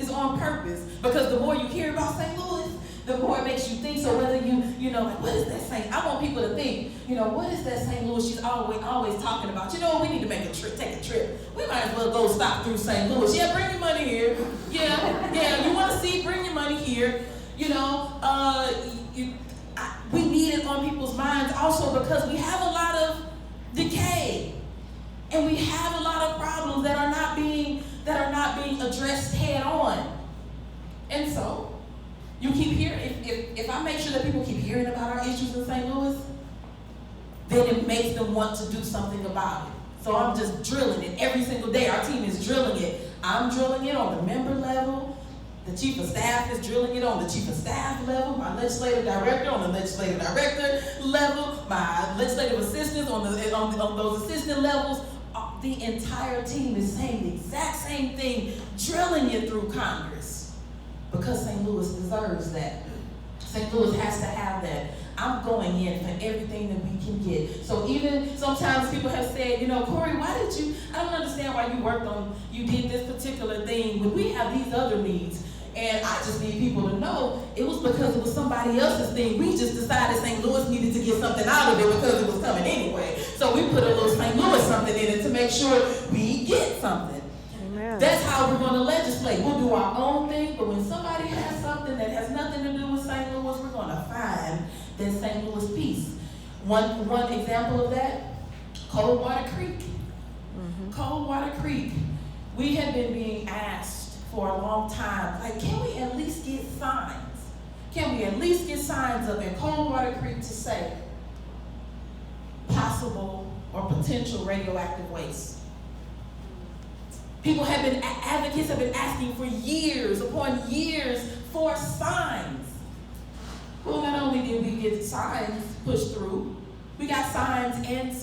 It's on purpose, because the more you hear about St. Louis, the more it makes you think. So whether like, what is that St. I want people to think, what is that St. Louis she's always talking about? We need to take a trip. We might as well go stop through St. Louis. Yeah, bring your money here. Yeah, you want to see, bring your money here. We need it on people's minds also because we have a lot of decay. And we have a lot of problems that are not being addressed head on. And so, you keep hearing, if I make sure that people keep hearing about our issues in St. Louis, then it makes them want to do something about it. So I'm just drilling it every single day. Our team is drilling it. I'm drilling it on the member level. The chief of staff is drilling it on the chief of staff level. My legislative director on the legislative director level. My legislative assistants on those assistant levels. The entire team is saying the exact same thing, drilling it through Congress. Because St. Louis deserves that. St. Louis has to have that. I'm going in for everything that we can get. So even sometimes people have said, Corey, I don't understand why you did this particular thing when we have these other needs. And I just need people to know it was because it was somebody else's thing. We just decided St. Louis needed to get something out of it because it was coming anyway. So we put a little St. Louis something in it to make sure we get something. Amen. That's how we're going to legislate. We'll do our own thing, but when somebody has something that has nothing to do with St. Louis, we're going to find that St. Louis piece. One example of that, Coldwater Creek. Mm-hmm. Coldwater Creek. We have been being asked for a long time, like, can we at least get signs? Can we at least get signs up in Coldwater Creek to say possible or potential radioactive waste? Advocates have been asking for years upon years for signs. Well, not only did we get signs pushed through, we got signs and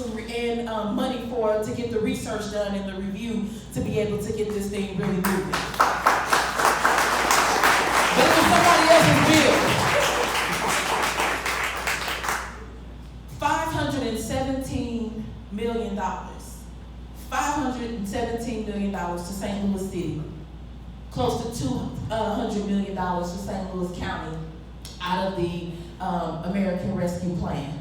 money to get the research done and the review to be able to get this thing really moving. This is somebody else's bill. $517 million. $517 million to St. Louis City. Close to $200 million to St. Louis County out of the American Rescue Plan.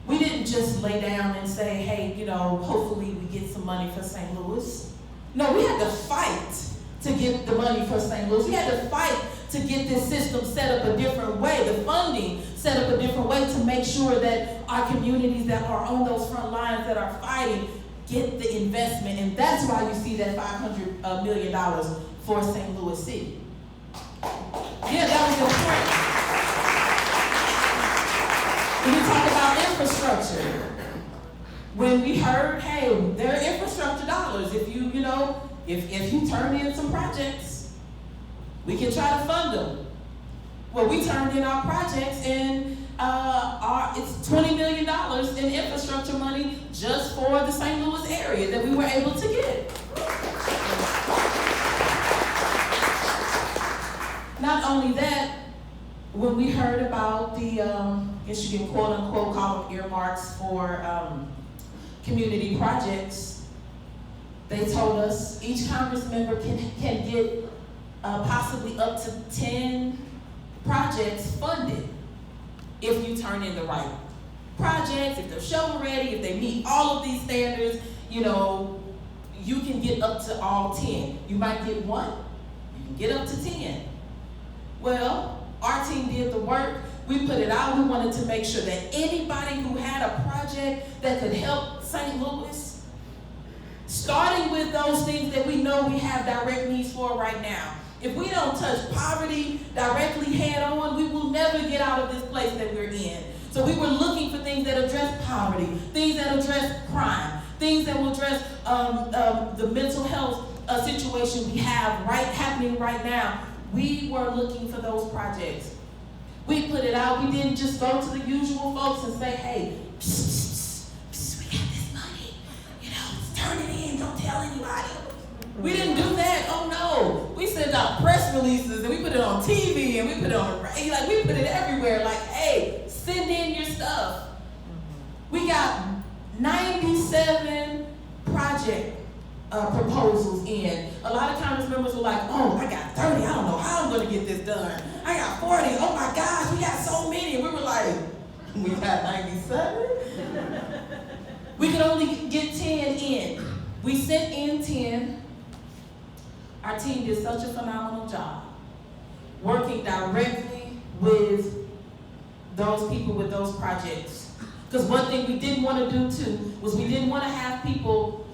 We didn't just lay down and say, hey, hopefully we get some money for St. Louis. No, we had to fight to get the money for St. Louis. We had to fight to get this system set up a different way, the funding set up a different way to make sure that our communities that are on those front lines that are fighting get the investment. And that's why you see that $500 million for St. Louis City. Yeah, that was important. When we talk about infrastructure, when we heard, hey, there are infrastructure dollars. If you turn in some projects, we can try to fund them. Well, we turned in our projects and it's $20 million in infrastructure money just for the St. Louis area that we were able to get. Not only that, when we heard about the, I guess you can quote unquote call them earmarks for community projects, they told us each Congress member can get possibly up to 10 projects funded if you turn in the right projects, if they're shovel ready, if they meet all of these standards, you can get up to all 10. You might get one, you can get up to 10. Well, our team did the work. We put it out. We wanted to make sure that anybody who had a project that could help St. Louis, starting with those things that we know we have direct needs for right now. If we don't touch poverty directly head on, we will never get out of this place that we're in. So we were looking for things that address poverty, things that address crime, things that will address the mental health situation we have happening right now. We were looking for those projects. We put it out. We didn't just go to the usual folks and say, hey, we got this money. Turn it in. Don't tell anybody. We didn't do that. Oh, no. We sent out press releases, and we put it on TV, and we put it on radio. Like, we put it everywhere. Like, hey, send in your stuff. We got 97 project proposals in. A lot of Congress members were like, oh, I got 30. going to get this done. I got 40. Oh my gosh, we got so many. And we were like, we got 97? We could only get 10 in. We sent in 10. Our team did such a phenomenal job working directly with those people with those projects. Because one thing we didn't want to do too was we didn't want to have people,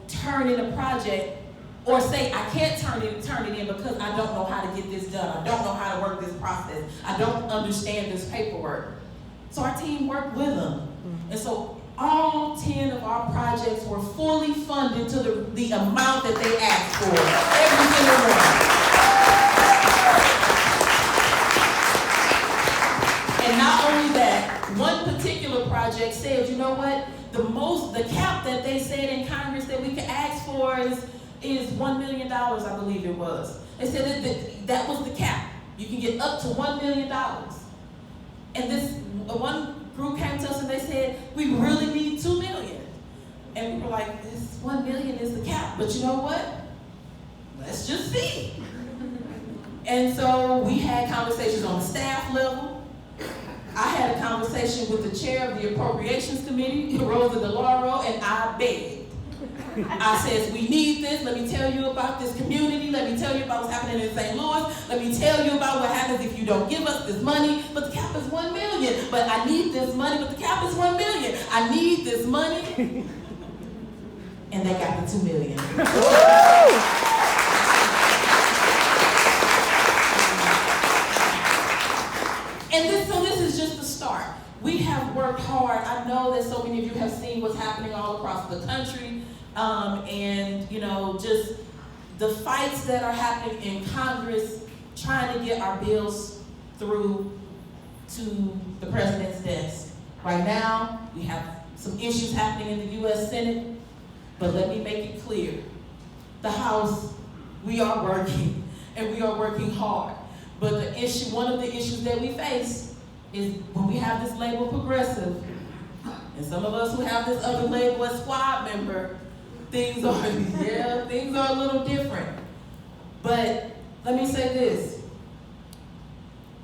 turn in a project or say, I can't turn it in because I don't know how to get this done. I don't know how to work this process. I don't understand this paperwork. So our team worked with them. And so all 10 of our projects were fully funded to the amount that they asked for. Every single one. And not only that, one particular project said, you know what? The cap that they said in Congress that we could ask for is $1 million, I believe it was. They said that was the cap. You can get up to $1 million. And this one group came to us and they said, we really need $2 million. And we were like, this $1 million is the cap. But you know what? Let's just see. And so we had conversations on the staff level. I had a conversation with the chair of the Appropriations Committee, Rosa DeLauro, and I begged. I said, we need this. Let me tell you about this community. Let me tell you about what's happening in St. Louis. Let me tell you about what happens if you don't give us this money. But the cap is $1 million. But I need this money. But the cap is $1 million. I need this money. And they got the $2 million. And so this is just the start. We have worked hard. I know that so many of you have seen what's happening all across the country. Just the fights that are happening in Congress, trying to get our bills through to the president's desk. Right now, we have some issues happening in the U.S. Senate, but let me make it clear. The House, we are working, and we are working hard. But one of the issues that we face is when we have this label progressive, and some of us who have this other label as squad member, things are a little different. But let me say this.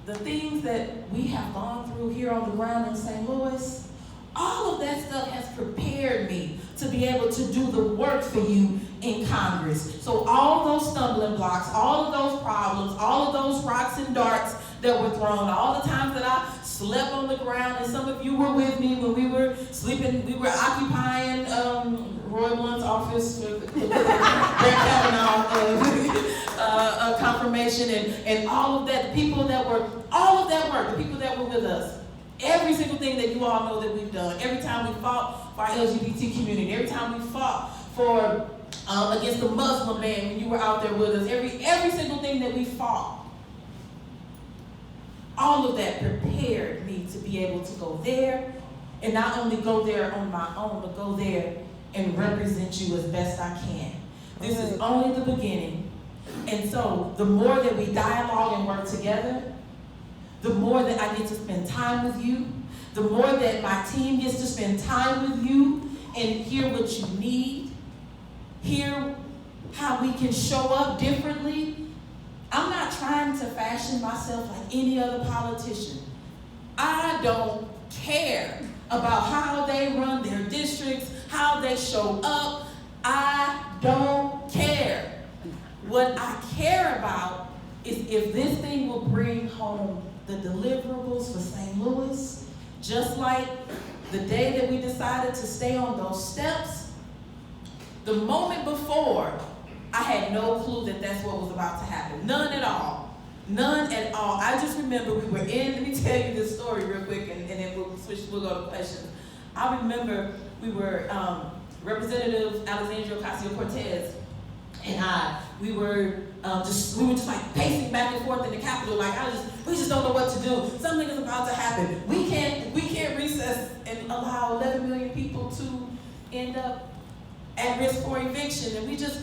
The things that we have gone through here on the ground in St. Louis, all of that stuff has prepared me to be able to do the work for you in Congress. So all those stumbling blocks, all of those problems, all of those rocks and darts that were thrown, all the times that I slept on the ground, and some of you were with me when we were sleeping, we were occupying Roy Blunt's office with Brett Kavanaugh confirmation and all of that, the people that were with us. Every single thing that you all know that we've done, every time we fought for our LGBT community, every time we fought for against the Muslim ban when you were out there with us, every single thing that we fought, all of that prepared me to be able to go there, and not only go there on my own, but go there and represent you as best I can. This is only the beginning. And so the more that we dialogue and work together, the more that I get to spend time with you, the more that my team gets to spend time with you and hear what you need, hear how we can show up differently. I'm not trying to fashion myself like any other politician. I don't care about how they run their districts, how they show up. I don't care. What I care about is if this thing will bring home the deliverables for St. Louis, just like the day that we decided to stay on those steps. The moment before, I had no clue that that's what was about to happen. None at all. None at all. I just remember we were in, let me tell you this story real quick, and then we'll go to questions. I remember we were, Representative Alexandria Ocasio-Cortez and we were just like pacing back and forth in the Capitol, like we just don't know what to do. Something is about to happen. We can't recess and allow 11 million people to end up at risk for eviction, and we just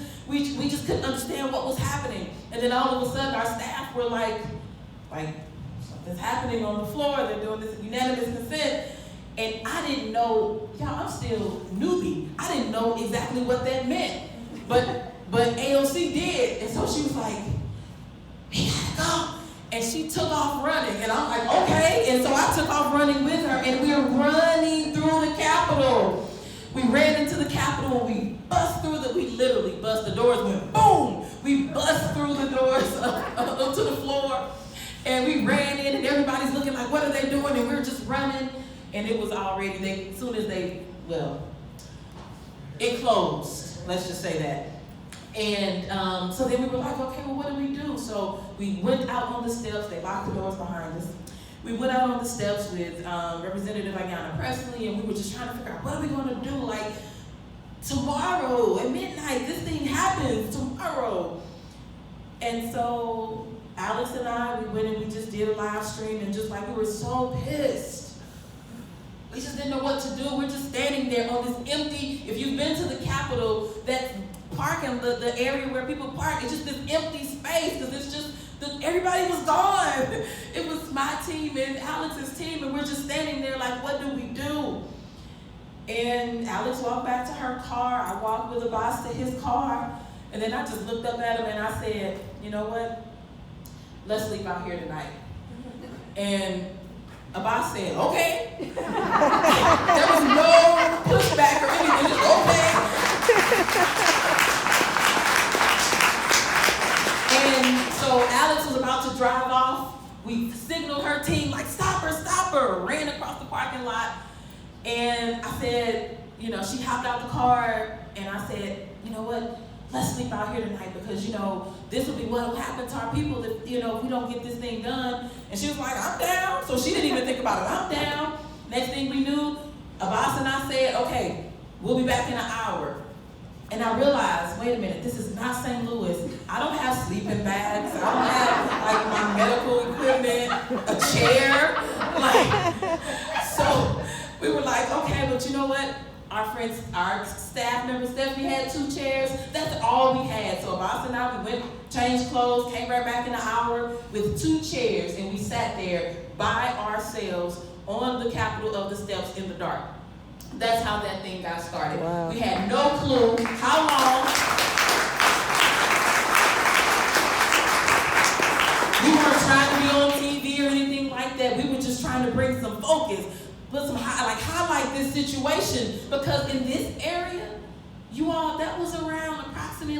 couldn't understand what was happening. And then all of a sudden, our staff were like something's happening on the floor. They're doing this unanimous consent, and I didn't know. Y'all, I'm still newbie. I didn't know exactly what that meant, but AOC did, and so so she was like, we gotta go. And she took off running, and I'm like, okay. And so I took off running with her, and we were running through the Capitol. We ran into the Capitol, we literally bust, the doors went boom. We bust through the doors up to the floor, and we ran in, and everybody's looking like, what are they doing? And we were just running, and it was already, as soon as it closed, let's just say that. And so then we were like, okay, well, what do we do? So we went out on the steps. They locked the doors behind us. We went out on the steps with Representative Ayanna Pressley, and we were just trying to figure out, what are we going to do? Like, tomorrow at midnight, this thing happens tomorrow. And so Alex and I, we went and we just did a live stream, and just like, we were so pissed. We just didn't know what to do. We're just standing there on this empty, if you've been to the Capitol, that parking, the area where people park, it's just this empty space, because it's just, everybody was gone. It was my team and Alex's team, and we're just standing there like, what do we do? And Alex walked back to her car. I walked with Abbas to his car, and then I just looked up at him and I said, you know what? Let's sleep out here tonight. And Abbas said, okay. There was no pushback or anything, just okay. And so Alex was about to drive off. We signaled her team, like, stop her, ran across the parking lot. And I said, she hopped out the car, and I said, you know what, let's sleep out here tonight, because, this will be what will happen to our people if, if we don't get this thing done. And she was like, I'm down. So she didn't even think about it. I'm down. Next thing we knew, Abbas and I said, okay, we'll be back in an hour. And I realized, wait a minute, this is not St. Louis. I don't have sleeping bags. I don't have, my medical equipment, a chair. So we were like, okay, but you know what? Our staff member, Stephanie, had 2 chairs. That's all we had. So Abbas and I, we went, changed clothes, came right back in an hour with 2 chairs, and we sat there by ourselves on the Capitol of the steps in the dark. That's how that thing got started. Wow. We had no clue how long. We weren't trying to be on TV or anything like that. We were just trying to bring some focus, put some highlight this situation, because in this area, you all, that was around approximately